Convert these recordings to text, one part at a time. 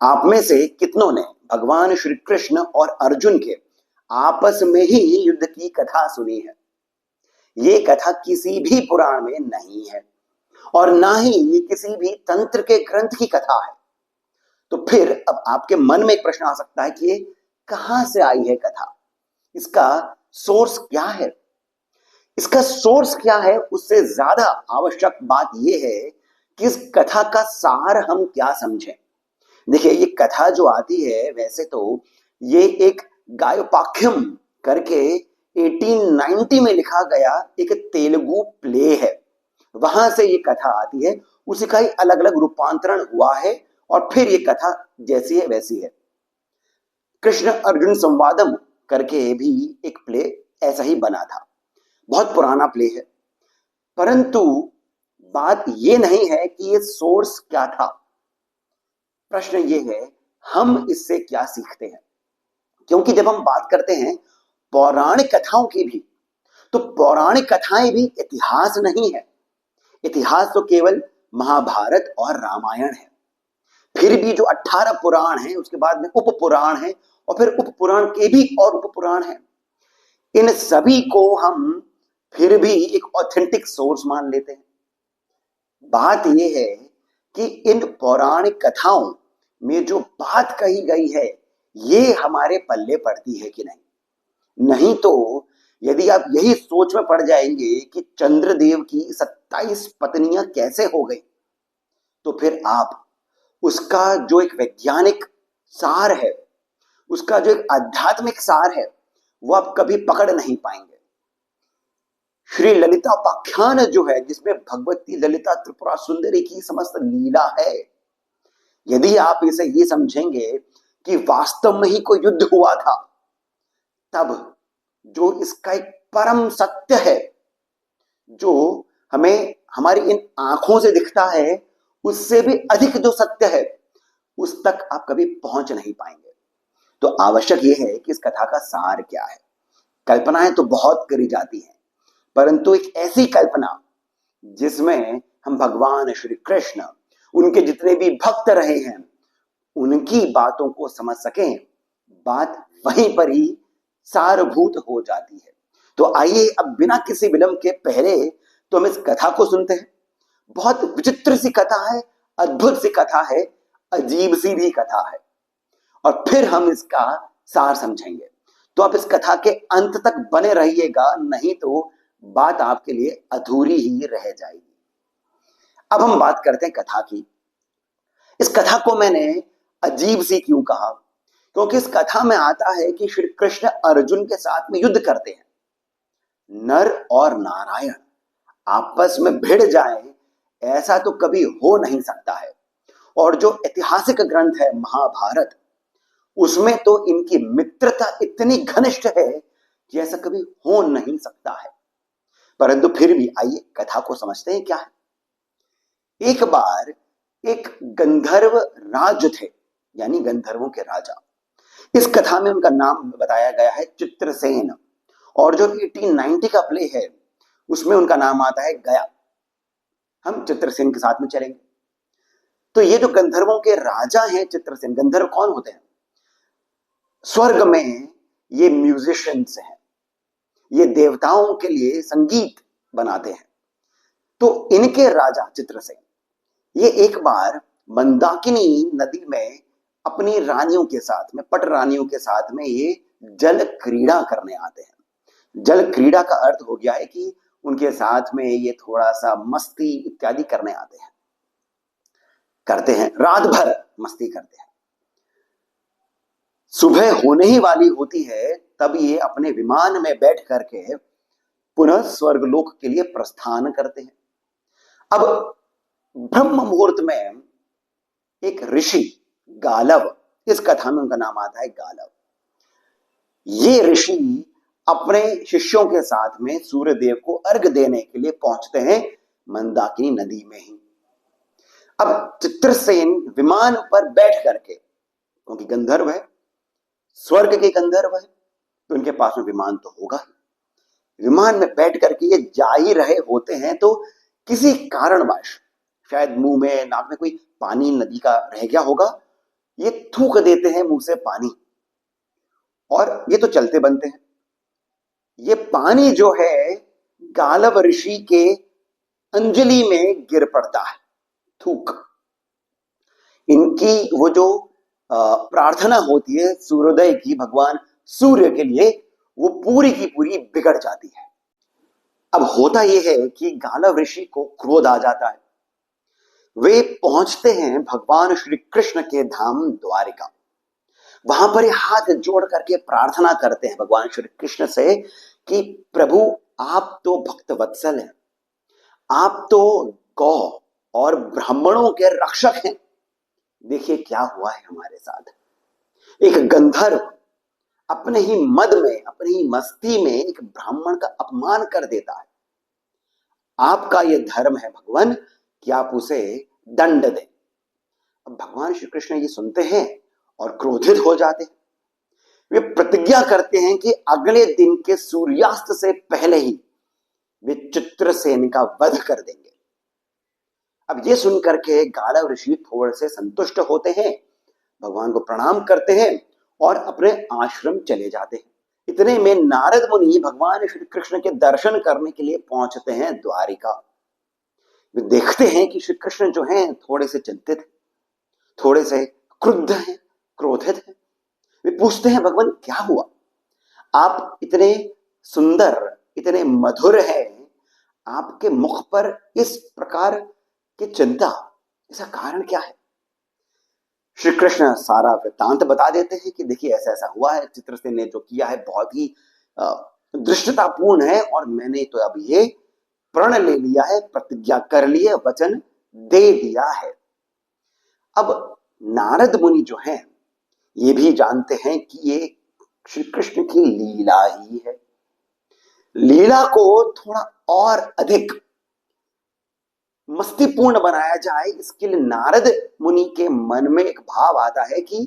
आप में से कितनों ने भगवान श्री कृष्ण और अर्जुन के आपस में ही युद्ध की कथा सुनी है? ये कथा किसी भी पुराण में नहीं है और ना ही ये किसी भी तंत्र के ग्रंथ की कथा है। तो फिर अब आपके मन में एक प्रश्न आ सकता है कि ये कहां से आई है कथा? इसका सोर्स क्या है? इसका सोर्स क्या है उससे ज्यादा आवश्यक बात यह है कि इस कथा का सार हम क्या समझें। देखिए, ये कथा जो आती है वैसे तो ये एक गायोपाख्यम करके 1890 में लिखा गया एक तेलुगु प्ले है, वहां से ये कथा आती है। उसी का ही अलग अलग रूपांतरण हुआ है और फिर ये कथा जैसी है वैसी है। कृष्ण अर्जुन संवादम करके भी एक प्ले ऐसा ही बना था, बहुत पुराना प्ले है। परंतु बात ये नहीं है कि ये सोर्स क्या था, प्रश्न ये है हम इससे क्या सीखते हैं। क्योंकि जब हम बात करते हैं पौराणिक कथाओं की भी, तो पौराणिक कथाएं भी इतिहास नहीं है। इतिहास तो केवल महाभारत और रामायण है। फिर भी जो 18 पुराण हैं उसके बाद में उप पुराण है और फिर उप पुराण के भी और उप पुराण है। इन सभी को हम फिर भी एक ऑथेंटिक सोर्स मान लेते हैं। बात यह है कि इन पौराणिक कथाओं में जो बात कही गई है ये हमारे पल्ले पड़ती है कि नहीं। नहीं तो यदि आप यही सोच में पड़ जाएंगे कि चंद्रदेव की 27 पत्नियां कैसे हो गई, तो फिर आप उसका जो एक वैज्ञानिक सार है, उसका जो एक आध्यात्मिक सार है, वो आप कभी पकड़ नहीं पाएंगे। श्री ललिता उपाख्यान जो है, जिसमें भगवती ललिता त्रिपुरा सुंदरी की समस्त लीला है, यदि आप इसे ये समझेंगे कि वास्तव में ही कोई युद्ध हुआ था, तब जो इसका एक परम सत्य है जो हमें हमारी इन आंखों से दिखता है, उससे भी अधिक जो सत्य है उस तक आप कभी पहुंच नहीं पाएंगे। तो आवश्यक यह है कि इस कथा का सार क्या है। कल्पनाएं तो बहुत करी जाती हैं, परंतु एक ऐसी कल्पना जिसमें हम भगवान श्री कृष्ण, उनके जितने भी भक्त रहे हैं, उनकी बातों को समझ सकें, बात वहीं पर ही सारभूत हो जाती है। तो आइए अब बिना किसी विलंब के पहले तो हम इस कथा को सुनते हैं। बहुत विचित्र सी कथा है, अद्भुत सी कथा है, अजीब सी भी कथा है, और फिर हम इसका सार समझेंगे। तो आप इस कथा के अंत तक बने रहिएगा, नहीं तो बात आपके लिए अधूरी ही रह जाएगी। अब हम बात करते हैं कथा की। इस कथा को मैंने अजीब सी क्यों कहा? क्योंकि इस कथा में आता है कि श्री कृष्ण अर्जुन के साथ में युद्ध करते हैं। नर और नारायण आपस में भिड़ जाएं, ऐसा तो कभी हो नहीं सकता है। और जो ऐतिहासिक ग्रंथ है महाभारत, उसमें तो इनकी मित्रता इतनी घनिष्ठ है कि ऐसा कभी हो नहीं सकता है। परंतु फिर भी आइए कथा को समझते हैं क्या है। एक बार एक गंधर्व राज थे, यानी गंधर्वों के राजा। इस कथा में उनका नाम बताया गया है चित्रसेन, और जो 1890 का प्ले है उसमें उनका नाम आता है गया। हम चित्रसेन के साथ में चलेंगे। तो ये जो गंधर्वों के राजा हैं चित्रसेन, गंधर्व कौन होते हैं? स्वर्ग में ये म्यूजिशियंस हैं, ये देवताओं के लिए संगीत बनाते हैं। तो इनके राजा चित्रसेन ये एक बार मंदाकिनी नदी में अपनी रानियों के साथ में, पट रानियों के साथ में ये जल क्रीड़ा करने आते हैं। जल क्रीड़ा का अर्थ हो गया है कि उनके साथ में ये थोड़ा सा मस्ती इत्यादि करने आते हैं, करते हैं, रात भर मस्ती करते हैं। सुबह होने ही वाली होती है, तब ये अपने विमान में बैठ करके पुनः स्वर्गलोक के लिए प्रस्थान करते हैं। अब ब्रह्म मुहूर्त में एक ऋषि गालव, इस कथा में उनका नाम आता है गालव, ये ऋषि अपने शिष्यों के साथ में सूर्यदेव को अर्घ देने के लिए पहुंचते हैं मंदाकिनी नदी में ही। अब चित्रसेन विमान पर बैठ करके, क्योंकि गंधर्व है, स्वर्ग के गंधर्व है, तो इनके पास में विमान तो होगा ही। विमान में बैठ करके ये जा ही रहे होते हैं, तो किसी कारणवश शायद मुंह में, नाक में कोई पानी नदी का रह गया होगा, ये थूक देते हैं मुंह से पानी, और ये तो चलते बनते हैं। ये पानी जो है गालव ऋषि के अंजलि में गिर पड़ता है, थूक। इनकी वो जो प्रार्थना होती है सूर्योदय की भगवान सूर्य के लिए, वो पूरी की पूरी बिगड़ जाती है। अब होता यह है कि गालव ऋषि को क्रोध आ जाता है। वे पहुंचते हैं भगवान श्री कृष्ण के धाम द्वारिका। वहां पर हाथ जोड़ करके प्रार्थना करते हैं भगवान श्री कृष्ण से कि प्रभु, आप तो भक्त वत्सल हैं, आप तो गौ और ब्राह्मणों के रक्षक हैं। देखिए क्या हुआ है हमारे साथ। एक गंधर्व अपने ही मद में, अपनी ही मस्ती में एक ब्राह्मण का अपमान कर देता है। आपका यह धर्म है भगवान कि आप उसे दंड दें। अब भगवान श्री कृष्ण ये सुनते हैं और क्रोधित हो जाते हैं। वे प्रतिज्ञा करते हैं कि अगले दिन के सूर्यास्त से पहले ही वे चित्रसेन का वध कर देंगे। अब ये सुनकर के गालव ऋषि थोड़े से संतुष्ट होते हैं, भगवान को प्रणाम करते हैं और अपने आश्रम चले जाते हैं। इतने में नारद मुनि भगवान श्री कृष्ण के दर्शन करने के लिए पहुंचते हैं द्वारिका। वे देखते हैं कि श्री कृष्ण जो हैं थोड़े से चिंतित हैं, थोड़े से क्रुद्ध हैं, क्रोधित हैं। वे पूछते हैं भगवान क्या हुआ, आप इतने सुंदर, इतने मधुर हैं, आपके मुख पर इस प्रकार की चिंता, इसका कारण क्या है। श्री कृष्ण सारा वृत्तांत बता देते हैं कि देखिए ऐसा ऐसा हुआ है, चित्रसेन ने जो किया है बहुत ही दृष्टतापूर्ण है, और मैंने तो अब ये प्रण ले लिया है, प्रतिज्ञा कर ली है, वचन दे दिया है। अब नारद मुनि जो हैं ये भी जानते हैं कि ये श्री कृष्ण की लीला ही है। लीला को थोड़ा और अधिक मस्तीपूर्ण बनाया जाए, इसके लिए नारद मुनि के मन में एक भाव आता है कि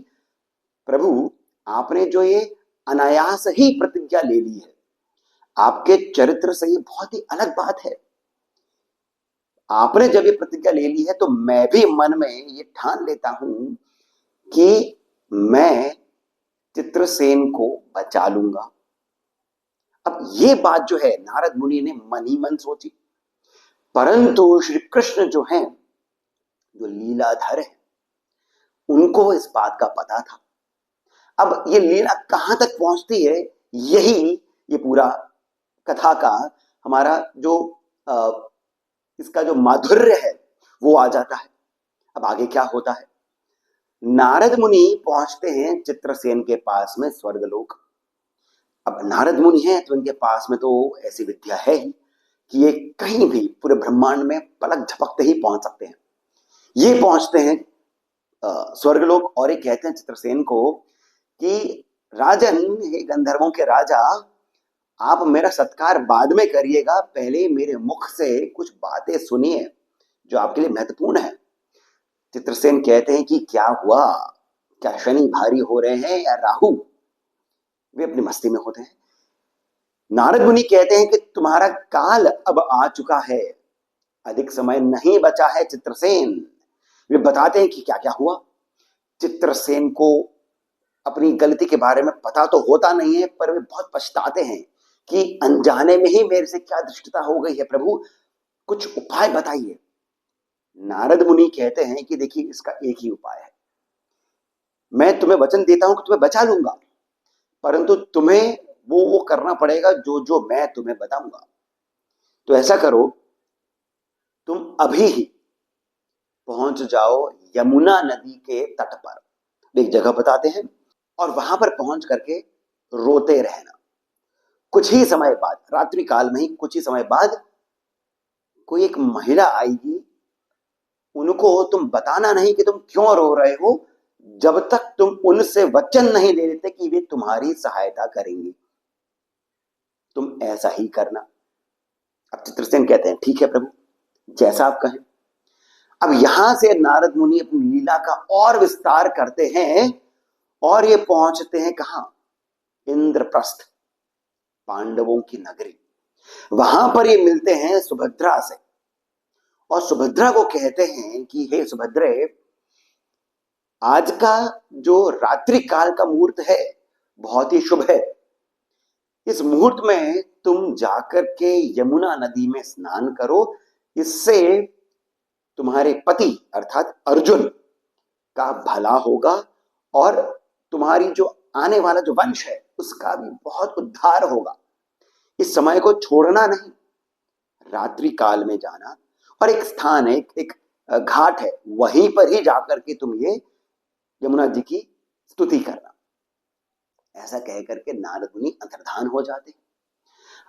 प्रभु, आपने जो ये अनायास ही प्रतिज्ञा ले ली है, आपके चरित्र से ये बहुत ही अलग बात है। आपने जब ये प्रतिज्ञा ले ली है तो मैं भी मन में ये ठान लेता हूं कि मैं चित्रसेन को बचा लूंगा। अब ये बात जो है नारद मुनि ने मन ही मन सोची, परंतु श्री कृष्ण जो हैं, जो लीलाधर है, उनको इस बात का पता था। अब ये लीला कहां तक पहुंचती है, यही ये पूरा कथा का हमारा जो इसका जो माधुर्य है वो आ जाता है। अब आगे क्या होता है, नारद मुनि पहुंचते हैं चित्रसेन के पास में स्वर्गलोक। अब नारद मुनि हैं तो इनके पास में तो ऐसी विद्या है ही कि ये कहीं भी पूरे ब्रह्मांड में पलक झपकते ही पहुंच सकते हैं। ये पहुंचते हैं स्वर्गलोक और ये कहते हैं चित्रसेन को कि राजन, हे गंधर्वों के राजा, आप मेरा सत्कार बाद में करिएगा, पहले मेरे मुख से कुछ बातें सुनिए जो आपके लिए महत्वपूर्ण है। चित्रसेन कहते हैं कि क्या हुआ, क्या शनि भारी हो रहे हैं या राहु। वे अपनी मस्ती में होते हैं। नारद मुनि कहते हैं कि तुम्हारा काल अब आ चुका है, अधिक समय नहीं बचा है चित्रसेन। वे बताते हैं कि क्या क्या हुआ। चित्रसेन को अपनी गलती के बारे में पता तो होता नहीं है, पर वे बहुत पछताते हैं कि अनजाने में ही मेरे से क्या दृष्टता हो गई है, प्रभु कुछ उपाय बताइए। नारद मुनि कहते हैं कि देखिए इसका एक ही उपाय है, मैं तुम्हें वचन देता हूं कि तुम्हें बचा लूंगा, परंतु तुम्हें वो करना पड़ेगा जो जो मैं तुम्हें बताऊंगा। तो ऐसा करो, तुम अभी ही पहुंच जाओ यमुना नदी के तट पर, एक जगह बताते हैं, और वहां पर पहुंच करके रोते रहना। कुछ ही समय बाद, रात्रि काल में ही कुछ ही समय बाद, कोई एक महिला आएगी। उनको तुम बताना नहीं कि तुम क्यों रो रहे हो, जब तक तुम उनसे वचन नहीं ले लेते कि वे तुम्हारी सहायता करेंगी। तुम ऐसा ही करना। अब चित्रसेन कहते हैं ठीक है प्रभु, जैसा आप कहें। अब यहां से नारद मुनि अपनी लीला का और विस्तार करते हैं और ये पहुंचते हैं कहां, इंद्रप्रस्थ, पांडवों की नगरी। वहां पर ये मिलते हैं सुभद्रा से, और सुभद्रा को कहते हैं कि हे सुभद्रे, आज का जो रात्रि काल का मुहूर्त है बहुत ही शुभ है। इस मुहूर्त में तुम जाकर के यमुना नदी में स्नान करो। इससे तुम्हारे पति अर्थात अर्जुन का भला होगा और तुम्हारी जो आने वाला जो वंश है उसका भी बहुत उद्धार होगा। इस समय को छोड़ना नहीं, रात्रि काल में जाना और एक स्थान है, एक घाट है, वहीं पर ही जाकर के तुम ये यमुना जी की स्तुति करना। ऐसा कह करके नारद मुनि अंतर्धान हो जाते हैं।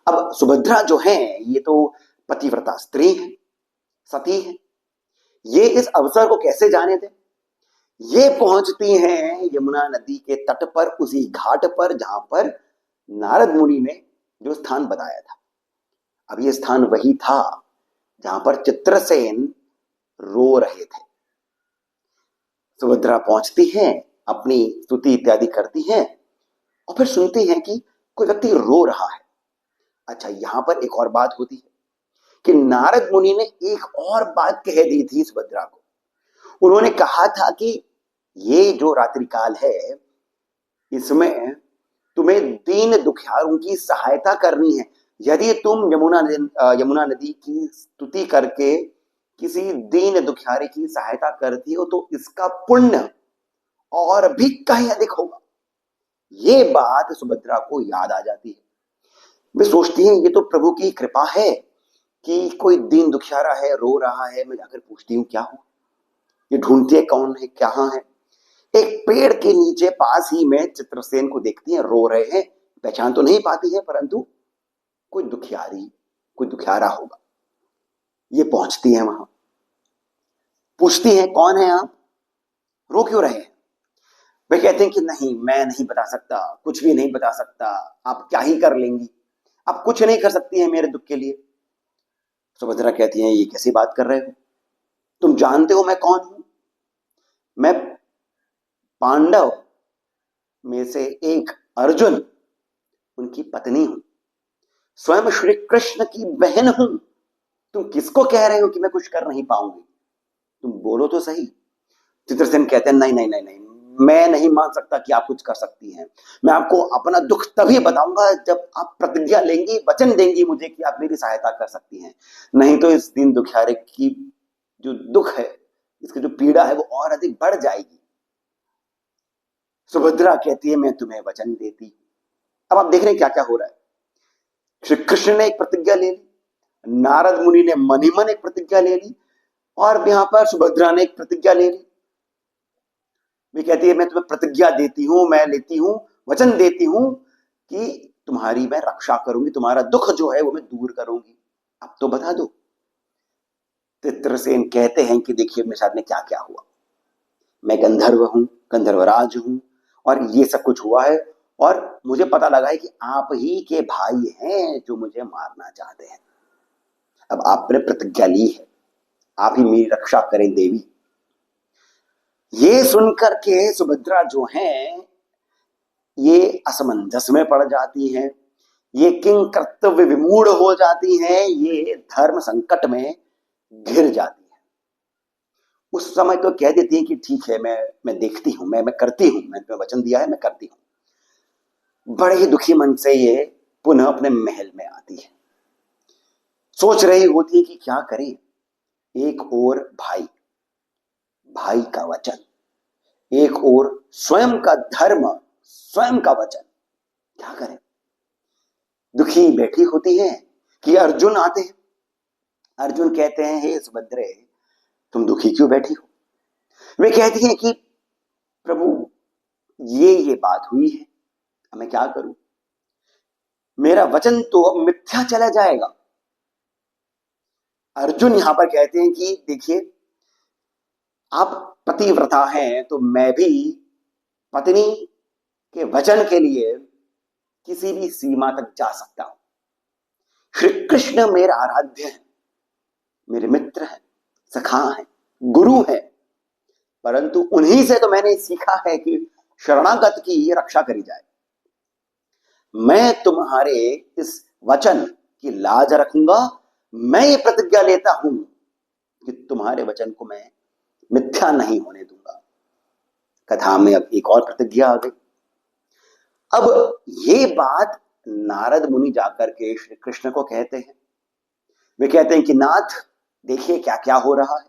अब सुभद्रा जो है ये तो पतिव्रता स्त्री है, सती है। ये इस अवसर को कैसे जाने थे? ये पहुंचती हैं यमुना नदी के तट पर, उसी घाट पर जहां पर नारद मुनि ने जो स्थान बताया था। अब ये स्थान वही था जहां पर चित्रसेन रो रहे थे। सुभद्रा पहुंचती हैं, अपनी स्तुति इत्यादि करती हैं और फिर सुनती हैं कि कोई व्यक्ति रो रहा है। अच्छा, यहां पर एक और बात होती है कि नारद मुनि ने एक और बात कह दी थी सुभद्रा को। उन्होंने कहा था कि ये जो रात्रि काल है इसमें तुम्हें दीन दुखियारों की सहायता करनी है। यदि तुम यमुना नदी की स्तुति करके किसी दीन दुखियारे की सहायता करती हो तो इसका पुण्य और भी कहीं अधिक होगा। ये बात सुभद्रा को याद आ जाती है। वे सोचती हैं ये तो प्रभु की कृपा है कि कोई दीन दुखियारा है, रो रहा है। मैं जाकर पूछती हूँ क्या हुआ। ये ढूंढती है कौन है, कहाँ है। एक पेड़ के नीचे पास ही में चित्रसेन को देखती हैं, रो रहे हैं। पहचान तो नहीं पाती है, परंतु कोई दुखियारा होगा। ये पहुंचती है वहां, पूछती हैं कौन है आप, रो क्यों रहे हैं? वे कहते हैं कि नहीं, मैं नहीं बता सकता, कुछ भी नहीं बता सकता। आप क्या ही कर लेंगी, आप कुछ नहीं कर सकती हैं मेरे दुख के लिए। सुभद्रा कहती हैं ये कैसी बात कर रहे हो, तुम जानते हो मैं कौन हूं? मैं पांडव में से एक अर्जुन, उनकी पत्नी हूं, स्वयं श्री कृष्ण की बहन हूं। तुम किसको कह रहे हो कि मैं कुछ कर नहीं पाऊंगी? तुम बोलो तो सही। चित्रसेन कहते हैं नहीं नहीं नहीं नहीं, मैं नहीं मान सकता कि आप कुछ कर सकती हैं। मैं आपको अपना दुख तभी बताऊंगा जब आप प्रतिज्ञा लेंगी, वचन देंगी मुझे कि आप मेरी सहायता कर सकती हैं। नहीं तो इस दीन दुखियारे की जो दुख है, इसकी जो पीड़ा है वो और अधिक बढ़ जाएगी। सुभद्रा कहती है मैं तुम्हें वचन देती हूं। अब आप देख रहे हैं क्या क्या हो रहा है। श्री कृष्ण ने एक प्रतिज्ञा ले ली, नारद मुनि ने मन ही मन एक प्रतिज्ञा ले ली और यहां पर सुभद्रा ने एक प्रतिज्ञा ले ली। वे कहती है मैं तुम्हें प्रतिज्ञा देती हूं, मैं लेती हूं, वचन देती हूं कि तुम्हारी मैं रक्षा करूंगी, तुम्हारा दुख जो है वो मैं दूर करूंगी। अब तो बता दो। चित्रसेन कहते हैं कि देखिए मेरे साथ में क्या क्या हुआ। मैं गंधर्व हूं, गंधर्वराज हूं और ये सब कुछ हुआ है और मुझे पता लगा है कि आप ही के भाई हैं जो मुझे मारना चाहते हैं। अब आपने प्रतिज्ञा ली है, आप ही मेरी रक्षा करें देवी। ये सुनकर के सुभद्रा जो हैं ये असमंजस में पड़ जाती हैं, ये किंग कर्तव्य विमूढ़ हो जाती हैं, ये धर्म संकट में घिर जाती है। उस समय तो कह देती है कि ठीक है, मैं देखती हूं, मैं करती हूं, मैंने तुम्हें वचन दिया है, मैं करती हूं। बड़े ही दुखी मन से ये पुनः अपने महल में आती है। सोच रही होती है कि क्या करें। एक ओर भाई का वचन, एक ओर स्वयं का धर्म, स्वयं का वचन, क्या करें। दुखी बैठी होती है कि अर्जुन आते हैं। अर्जुन कहते हैं हे सुभद्रे, तुम दुखी क्यों बैठी हो? वे कहती हैं कि प्रभु ये बात हुई है, अब मैं क्या करूं, मेरा वचन तो अब मिथ्या चला जाएगा। अर्जुन यहां पर कहते हैं कि देखिए आप पतिव्रता हैं तो मैं भी पत्नी के वचन के लिए किसी भी सीमा तक जा सकता हूं। श्री कृष्ण मेरा आराध्य है, मेरे मित्र हैं, सखा हैं, गुरु हैं, परंतु उन्हीं से तो मैंने सीखा है कि शरणागत की रक्षा करी जाए। मैं तुम्हारे इस वचन की लाज रखूंगा। मैं ये प्रतिज्ञा लेता हूं कि तुम्हारे वचन को मैं मिथ्या नहीं होने दूंगा। कथा में अब एक और प्रतिज्ञा आ गई। अब ये बात नारद मुनि जाकर के श्री कृष्ण को कहते हैं। वे कहते हैं कि नाथ देखिए क्या क्या हो रहा है।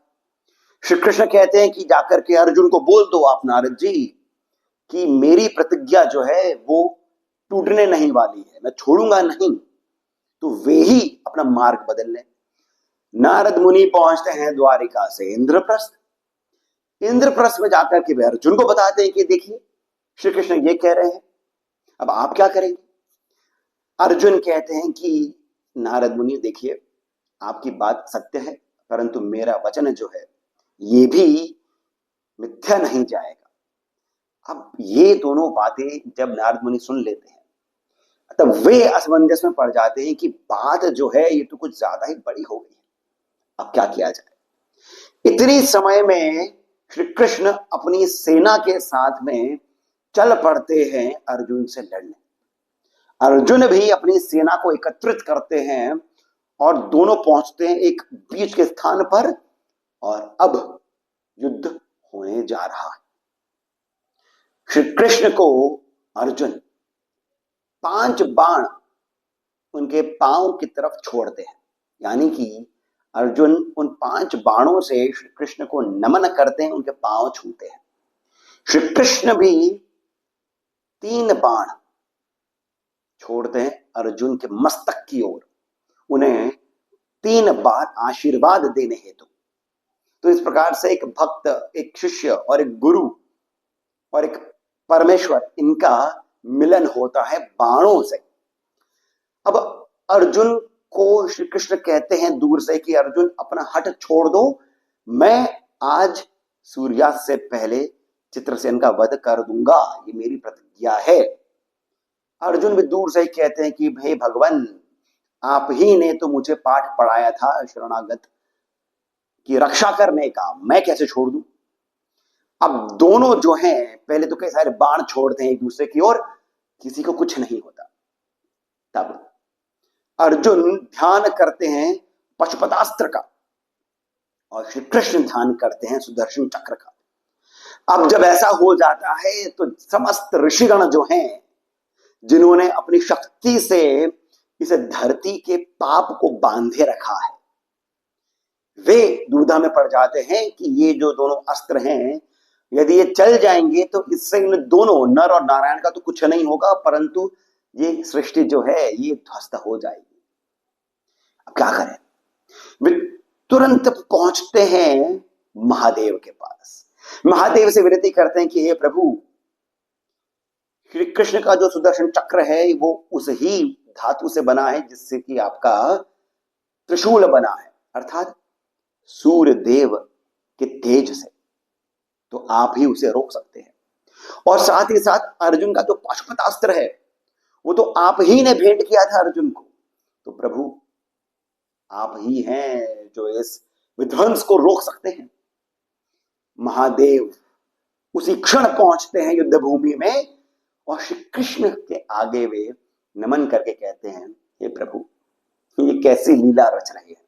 श्री कृष्ण कहते हैं कि जाकर के अर्जुन को बोल दो आप नारद जी कि मेरी प्रतिज्ञा जो है वो टूटने नहीं वाली है, मैं छोड़ूंगा नहीं, तो वे ही अपना मार्ग बदल लें। नारद मुनि पहुंचते हैं द्वारिका से इंद्रप्रस्थ। इंद्रप्रस्थ में जाकर के वे अर्जुन को बताते हैं कि देखिए श्री कृष्ण ये कह रहे हैं, अब आप क्या करेंगे। अर्जुन कहते हैं कि नारद मुनि देखिए आपकी बात सत्य है, परंतु मेरा वचन जो है ये भी मिथ्या नहीं जाएगा। अब ये दोनों बातें जब नारद मुनि सुन लेते हैं तब वे असमंजस में पड़ जाते हैं कि बात जो है ये तो कुछ ज्यादा ही बड़ी हो गई है, अब क्या किया जाए। इतनी समय में श्री कृष्ण अपनी सेना के साथ में चल पड़ते हैं अर्जुन से लड़ने। अर्जुन भी अपनी सेना को एकत्रित करते हैं और दोनों पहुंचते हैं एक बीच के स्थान पर, और अब युद्ध होने जा रहा है। श्री कृष्ण को अर्जुन 5 बाण उनके पांव की तरफ छोड़ते हैं, यानी कि अर्जुन उन 5 बाणों से श्री कृष्ण को नमन करते हैं, उनके पांव छूते हैं। श्री कृष्ण भी 3 बाण छोड़ते हैं अर्जुन के मस्तक की ओर, उन्हें 3 बार आशीर्वाद देने हेतु। तो इस प्रकार से एक भक्त, एक शिष्य और एक गुरु और एक परमेश्वर, इनका मिलन होता है बाणों से। अब अर्जुन को श्री कृष्ण कहते हैं दूर से कि अर्जुन अपना हठ छोड़ दो, मैं आज सूर्यास्त से पहले चित्रसेन का वध कर दूंगा, ये मेरी प्रतिज्ञा है। अर्जुन भी दूर से कहते हैं कि हे भगवान, आप ही ने तो मुझे पाठ पढ़ाया था शरणागत की रक्षा करने का, मैं कैसे छोड़ दूं। अब दोनों जो हैं पहले तो कई सारे बाण छोड़ते हैं एक दूसरे की ओर, किसी को कुछ नहीं होता। तब अर्जुन ध्यान करते हैं पशुपतास्त्र का और श्री कृष्ण ध्यान करते हैं सुदर्शन चक्र का। अब जब ऐसा हो जाता है तो समस्त ऋषिगण जो हैं, जिन्होंने अपनी शक्ति से इस धरती के पाप को बांधे रखा है, वे दुविधा में पड़ जाते हैं कि ये जो दोनों अस्त्र हैं, यदि ये चल जाएंगे तो इससे इन दोनों नर और नारायण का तो कुछ नहीं होगा, परंतु ये सृष्टि जो है ये ध्वस्त हो जाएगी। अब क्या करें। वे तुरंत पहुंचते हैं महादेव के पास। महादेव से विनती करते हैं कि हे प्रभु, श्री कृष्ण का जो सुदर्शन चक्र है वो उस ही धातु से बना है जिससे कि आपका त्रिशूल बना है, अर्थात सूर्य देव के तेज से, तो आप ही उसे रोक सकते हैं। और साथ ही साथ अर्जुन का जो पाशुपतास्त्र है वो तो आप ही ने भेंट किया था अर्जुन को, तो प्रभु आप ही हैं जो इस विध्वंस को रोक सकते हैं। महादेव उसी क्षण पहुंचते हैं युद्ध भूमि में और श्री कृष्ण के आगे वे नमन करके कहते हैं, हे प्रभु, ये कैसी लीला रच रही है,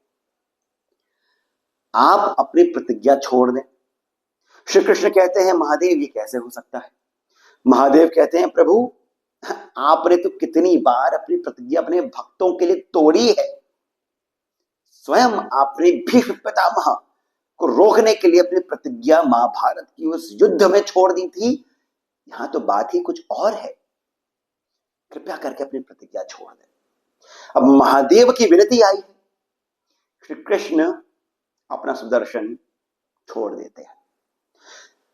आप अपनी प्रतिज्ञा छोड़ दें। श्री कृष्ण कहते हैं, महादेव ये कैसे हो सकता है। महादेव कहते हैं, प्रभु आपने तो कितनी बार अपनी प्रतिज्ञा अपने भक्तों के लिए तोड़ी है, स्वयं आपने भीष्म पितामह को रोकने के लिए अपनी प्रतिज्ञा महाभारत की उस युद्ध में छोड़ दी थी, यहां तो बात ही कुछ और है, कृपया करके अपनी प्रतिज्ञा छोड़ दें। अब महादेव की विनती आई है, श्री कृष्ण अपना सुदर्शन छोड़ देते हैं,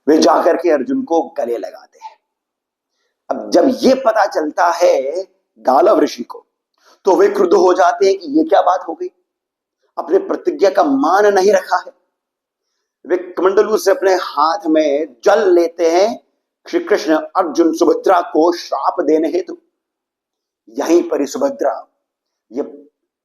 वे जाकर के अर्जुन को गले लगाते हैं। अब जब ये पता चलता है गालव ऋषि को, तो वे क्रुद्ध हो जाते हैं कि ये क्या बात हो गई, अपने प्रतिज्ञा का मान नहीं रखा है। वे कमंडलू से अपने हाथ में जल लेते हैं। श्री कृष्ण अर्जुन सुभद्रा को श्राप देने हेतु यहीं पर ही सुभद्रा ये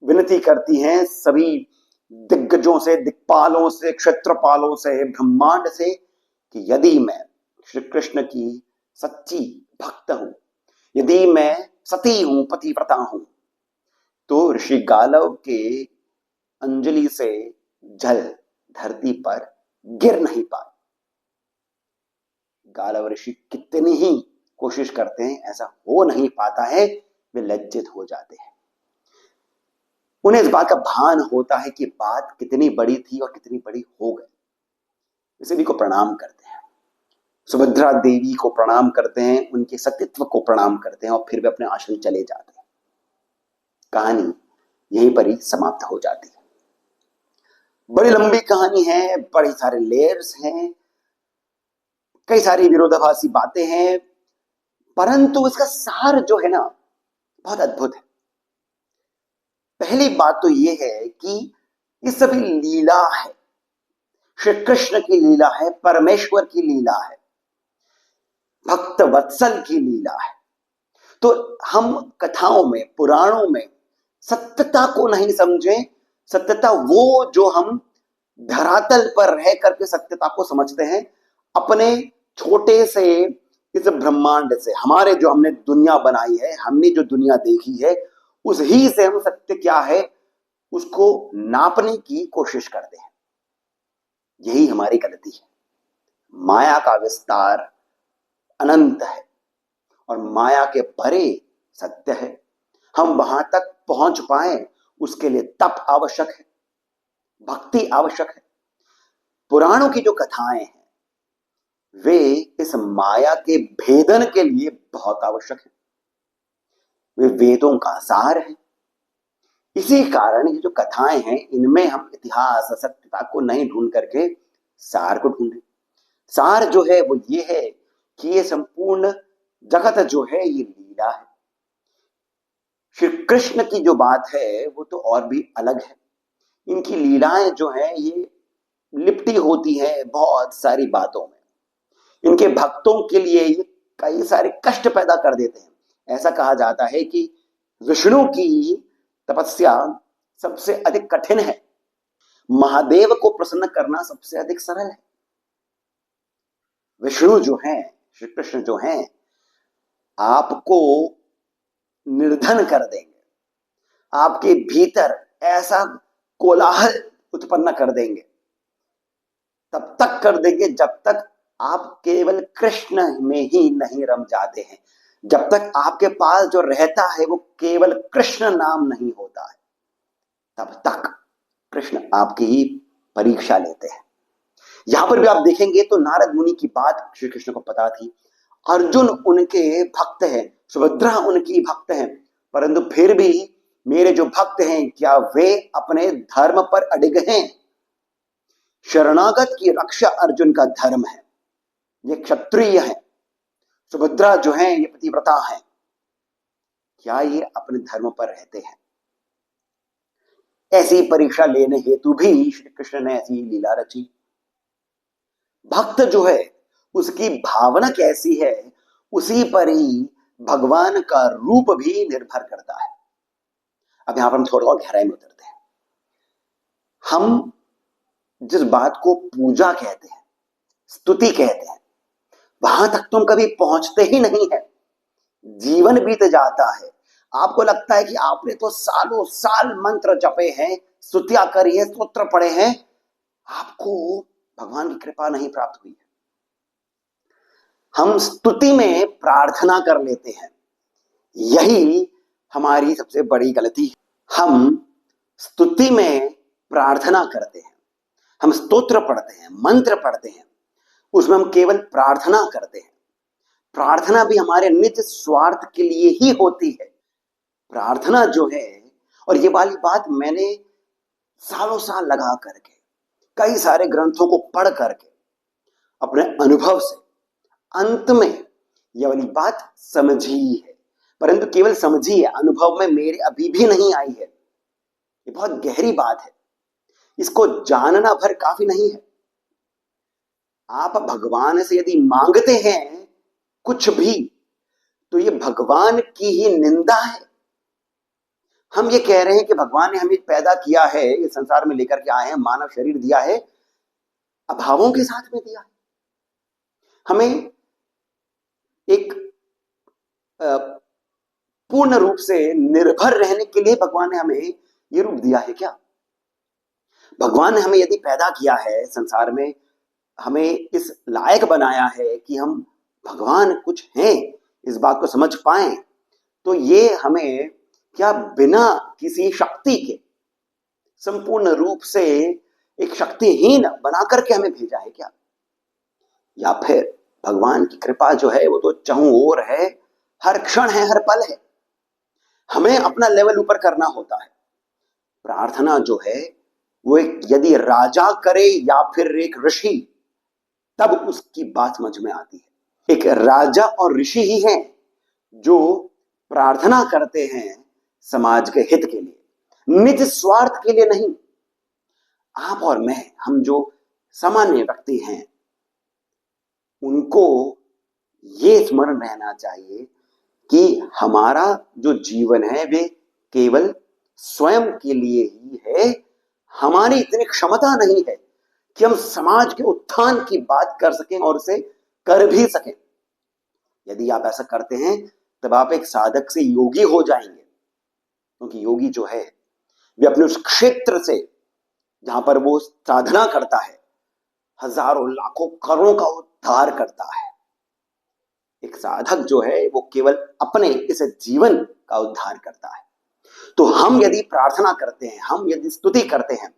विनती करती हैं सभी दिग्गजों से, दिक्पालों से, क्षेत्रपालों से, ब्रह्मांड से कि यदि मैं श्री कृष्ण की सच्ची भक्त हूं, यदि मैं सती हूं, पतिव्रता हूं, तो ऋषि गालव के अंजलि से जल धरती पर गिर नहीं पाए। गालव ऋषि कितनी ही कोशिश करते हैं, ऐसा हो नहीं पाता है, वे लज्जित हो जाते हैं। उन्हें इस बात का भान होता है कि बात कितनी बड़ी थी और कितनी बड़ी हो गई। इसी को प्रणाम करते हैं, सुभद्रा देवी को प्रणाम करते हैं, उनके सतीत्व को प्रणाम करते हैं और फिर वे अपने आश्रम चले जाते हैं। कहानी यहीं पर ही समाप्त हो जाती है। बड़ी लंबी कहानी है, बड़े सारे लेयर्स हैं, कई सारी विरोधाभासी बातें हैं, परंतु इसका सार जो है ना बहुत अद्भुत है। पहली बात तो यह है कि ये सभी लीला है, श्री कृष्ण की लीला है, परमेश्वर की लीला है, भक्त वत्सल की लीला है। तो हम कथाओं में, पुराणों में सत्यता को नहीं समझें। सत्यता वो जो हम धरातल पर रह करके सत्यता को समझते हैं, अपने छोटे से इस ब्रह्मांड से, हमारे जो हमने दुनिया बनाई है, हमने जो दुनिया देखी है, उस ही से हम सत्य क्या है उसको नापने की कोशिश करते हैं। यही हमारी गलती है। माया का विस्तार अनंत है और माया के परे सत्य है। हम वहां तक पहुंच पाए उसके लिए तप आवश्यक है, भक्ति आवश्यक है। पुराणों की जो कथाएं हैं वे इस माया के भेदन के लिए बहुत आवश्यक है। वे वेदों का सार है। इसी कारण ये जो कथाएं हैं इनमें हम इतिहास सत्यता को नहीं ढूंढ करके सार को ढूंढे। सार जो है वो ये है कि ये संपूर्ण जगत जो है ये लीला है। श्री कृष्ण की जो बात है वो तो और भी अलग है। इनकी लीलाएं जो है ये लिपटी होती है बहुत सारी बातों में। इनके भक्तों के लिए ये कई सारे कष्ट पैदा कर देते हैं। ऐसा कहा जाता है कि विष्णु की तपस्या सबसे अधिक कठिन है, महादेव को प्रसन्न करना सबसे अधिक सरल है। विष्णु जो हैं, श्री कृष्ण जो हैं, आपको निर्धन कर देंगे, आपके भीतर ऐसा कोलाहल उत्पन्न कर देंगे, तब तक कर देंगे जब तक आप केवल कृष्ण में ही नहीं रम जाते हैं, जब तक आपके पास जो रहता है वो केवल कृष्ण नाम नहीं होता है, तब तक कृष्ण आपकी ही परीक्षा लेते हैं। यहां पर भी आप देखेंगे तो नारद मुनि की बात श्री कृष्ण को पता थी। अर्जुन उनके भक्त हैं, सुभद्रा उनकी भक्त हैं, परंतु फिर भी मेरे जो भक्त हैं क्या वे अपने धर्म पर अडिग हैं? शरणागत की रक्षा अर्जुन का धर्म है। ये क्षत्रिय है, सुभद्रा जो है ये पतिव्रता है। क्या ये अपने धर्म पर रहते हैं? ऐसी परीक्षा लेने हेतु भी श्री कृष्ण ने ऐसी लीला रची। भक्त जो है उसकी भावना कैसी है उसी पर ही भगवान का रूप भी निर्भर करता है। अब यहां पर हम थोड़ा और गहराई में उतरते हैं। हम जिस बात को पूजा कहते हैं, स्तुति कहते हैं, वहां तक तुम कभी पहुंचते ही नहीं है। जीवन बीत जाता है, आपको लगता है कि आपने तो सालों साल मंत्र जपे हैं, स्तुतियां करी है, स्तोत्र पढ़े हैं, आपको भगवान की कृपा नहीं प्राप्त हुई है। हम स्तुति में प्रार्थना कर लेते हैं, यही हमारी सबसे बड़ी गलती है। हम स्तुति में प्रार्थना करते हैं, हम स्तोत्र पढ़ते हैं, मंत्र पढ़ते हैं, उसमें हम केवल प्रार्थना करते हैं। प्रार्थना भी हमारे निज स्वार्थ के लिए ही होती है। प्रार्थना जो है, और ये वाली बात मैंने सालों साल लगा करके कई सारे ग्रंथों को पढ़ करके अपने अनुभव से अंत में यह वाली बात समझी है, परंतु केवल समझी है, अनुभव में मेरे अभी भी नहीं आई है। ये बहुत गहरी बात है, इसको जानना भर काफी नहीं है। आप भगवान से यदि मांगते हैं कुछ भी तो ये भगवान की ही निंदा है। हम ये कह रहे हैं कि भगवान ने हमें पैदा किया है, इस संसार में लेकर के आए हैं, मानव शरीर दिया है, अभावों के साथ में दिया है। हमें एक पूर्ण रूप से निर्भर रहने के लिए भगवान ने हमें ये रूप दिया है क्या? भगवान ने हमें यदि पैदा किया है संसार में हमें इस लायक बनाया है कि हम भगवान कुछ हैं इस बात को समझ पाए, तो ये हमें क्या बिना किसी शक्ति के संपूर्ण रूप से एक शक्तिहीन बना करके हमें भेजा है क्या? या फिर भगवान की कृपा जो है वो तो चारों ओर है, हर क्षण है, हर पल है। हमें अपना लेवल ऊपर करना होता है। प्रार्थना जो है वो एक यदि राजा करे या फिर एक ऋषि, तब उसकी बात समझ में आती है। एक राजा और ऋषि ही हैं जो प्रार्थना करते हैं समाज के हित के लिए, निज स्वार्थ के लिए नहीं। आप और मैं, हम जो सामान्य व्यक्ति हैं, उनको ये स्मरण रहना चाहिए कि हमारा जो जीवन है वे केवल स्वयं के लिए ही है। हमारी इतनी क्षमता नहीं है कि हम समाज के उत्थान की बात कर सकें और उसे कर भी सकें। यदि आप ऐसा करते हैं तब आप एक साधक से योगी हो जाएंगे, क्योंकि योगी जो है वे अपने उस क्षेत्र से जहां पर वो साधना करता है हजारों लाखों करोड़ों का उद्धार करता है। एक साधक जो है वो केवल अपने इस जीवन का उद्धार करता है। तो हम यदि प्रार्थना करते हैं, हम यदि स्तुति करते हैं,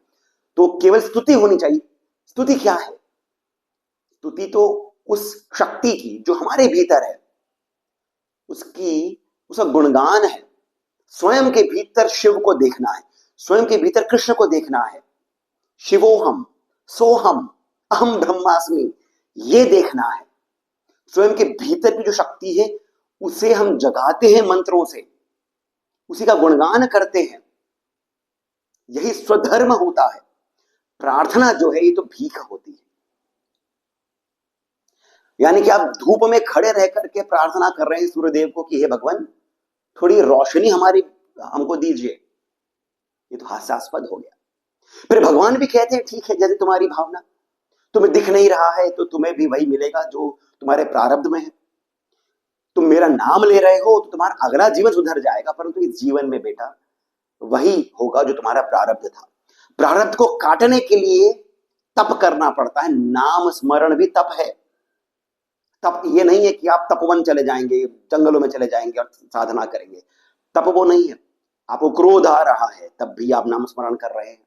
तो केवल स्तुति होनी चाहिए। स्तुति क्या है? स्तुति तो उस शक्ति की जो हमारे भीतर है, उसका गुणगान है। स्वयं के भीतर शिव को देखना है, स्वयं के भीतर कृष्ण को देखना है। शिवोहम सोहम अहम ब्रह्मास्मि, ये देखना है। स्वयं के भीतर की जो शक्ति है उसे हम जगाते हैं मंत्रों से, उसी का गुणगान करते हैं। यही स्वधर्म होता है। प्रार्थना जो है ये तो भीख होती है। यानी कि आप धूप में खड़े रह करके प्रार्थना कर रहे हैं सूर्यदेव को कि हे भगवान, थोड़ी रोशनी हमारी हमको दीजिए, ये तो हास्यास्पद हो गया। फिर भगवान भी कहते हैं ठीक है, जैसे तुम्हारी भावना, तुम्हें दिख नहीं रहा है तो तुम्हें भी वही मिलेगा जो तुम्हारे प्रारब्ध में है। तुम मेरा नाम ले रहे हो तो तुम्हारा अगला जीवन सुधर जाएगा, परंतु इस जीवन में बेटा वही होगा जो तुम्हारा प्रारब्ध था। प्रारब्ध को काटने के लिए तप करना पड़ता है। नाम स्मरण भी तप है। तप ये नहीं है कि आप तपोवन चले जाएंगे, जंगलों में चले जाएंगे और साधना करेंगे। तप वो नहीं है। आपको क्रोध आ रहा है तब भी आप नाम स्मरण कर रहे हैं।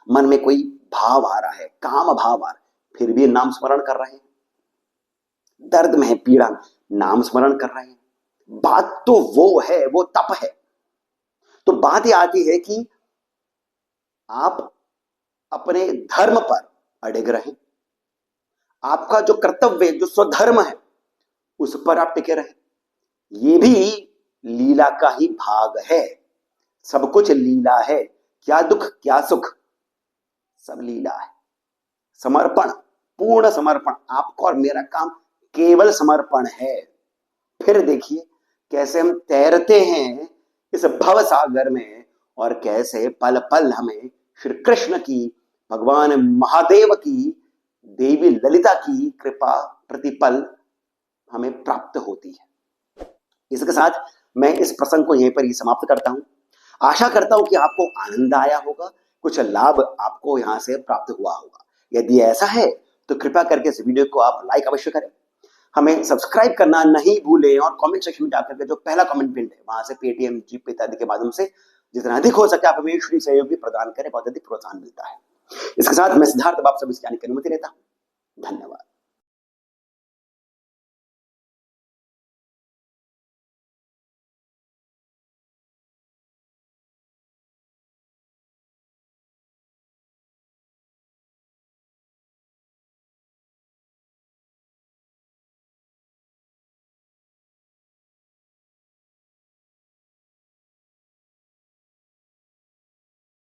मन में कोई भाव आ रहा है, काम भाव आ रहा है, फिर भी नाम स्मरण कर रहे हैं। दर्द में है, पीड़ा में, नाम स्मरण कर रहे हैं। बात तो वो है, वो तप है। तो बात यह आती है कि आप अपने धर्म पर अड़िग रहें। आपका जो कर्तव्य, जो स्वधर्म है, उस पर आप टिके रहें। ये भी लीला का ही भाग है। सब कुछ लीला है। क्या दुख क्या सुख, सब लीला है। समर्पण, पूर्ण समर्पण। आपका और मेरा काम केवल समर्पण है। फिर देखिए कैसे हम तैरते हैं इस भव सागर में, और कैसे पल पल हमें श्री कृष्ण की, भगवान महादेव की, देवी ललिता की कृपा प्रतिपल हमें प्राप्त होती है। इसके साथ मैं इस प्रसंग को यहीं पर ही समाप्त करता हूं। आशा करता हूं कि आपको आनंद आया होगा, कुछ लाभ आपको यहां से प्राप्त हुआ होगा। यदि ऐसा है तो कृपया करके इस वीडियो को आप लाइक अवश्य करें, हमें सब्सक्राइब करना नहीं भूलें, और कमेंट सेक्शन में जाकर के जो पहला कमेंट पिन है वहां से पेटीएम, जीपे इत्यादि के माध्यम से जितना अधिक हो सके आप हमें श्री सहयोग भी प्रदान करें, बहुत अधिक प्रोत्साहन मिलता है। इसके साथ मैं सिद्धार्थ आप सभी की अनुमति लेता हूं। धन्यवाद।